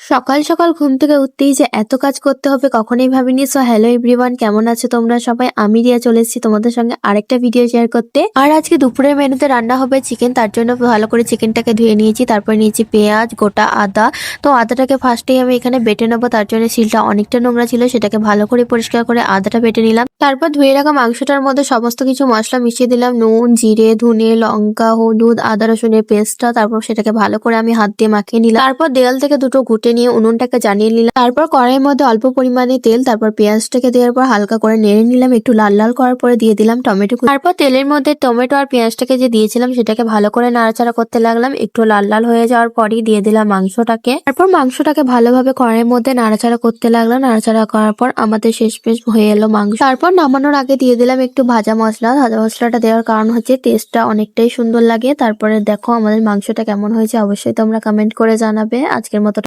সকাল সকাল ঘুম থেকে উঠতেই যে এত কাজ করতে হবে কখনোই ভাবিনি। সো হ্যালো এভরিওয়ান, কেমন আছো তোমরা সবাই? আমি রিয়া চলে এসেছি তোমাদের সঙ্গে আরেকটা ভিডিও শেয়ার করতে। আর আজকে দুপুরের মেনুতে রান্না হবে চিকেন। তার জন্য ভালো করে চিকেনটাকে ধুয়ে নিয়েছি, তারপর নিয়েছি পেঁয়াজ, গোটা আদা। তো আদাটাকে ফার্স্টেই আমি এখানে বেটে নেবো, তার জন্য শিলটা অনেকটা নোংরা ছিল, সেটাকে ভালো করে পরিষ্কার করে আদাটা বেটে নিলাম। তারপর ধুয়ে রাখা মাংসটার মধ্যে সমস্ত কিছু মশলা মিশিয়ে দিলাম, নুন, জিরে, ধনে, লঙ্কা, হলুদ, আদা রসুনের পেস্টটা। তারপর সেটাকে ভালো করে আমি হাত দিয়ে মাখিয়ে নিলাম। তারপর দেয়াল থেকে দুটো ঘুটে নিয়ে উনুনটাকে জ্বালিয়ে নিলাম। তারপর কড়াইয়ের মধ্যে অল্প পরিমাণে তেল, তারপর পেঁয়াজটাকে দেওয়ার পর হালকা করে নেড়ে নিলাম। একটু লাল লাল করার পরে দিয়ে দিলাম টমেটো কুচি। তারপর তেলের মধ্যে টমেটো আর পেঁয়াজটাকে যে দিয়েছিলাম সেটাকে ভালো করে নাড়াচাড়া করতে লাগলাম। একটু লাল লাল হয়ে যাওয়ার পরই দিয়ে দিলাম মাংসটাকে। তারপর মাংসটাকে ভালোভাবে কড়াইয়ের মধ্যে নাড়াচাড়া করতে লাগলাম। নাড়াচাড়া করার পর আমাদের শেষমেশ হয়ে এলো মাংস। তারপর নামানোর আগে দিয়ে দিলাম একটু ভাজা মশলা। ভাজা মশলাটা দেওয়ার কারণ হচ্ছে টেস্টটা অনেকটাই সুন্দর লাগে। তারপরে দেখো আমাদের মাংসটা কেমন হয়েছে, অবশ্যই তোমরা কমেন্ট করে জানাবে। আজকের মতো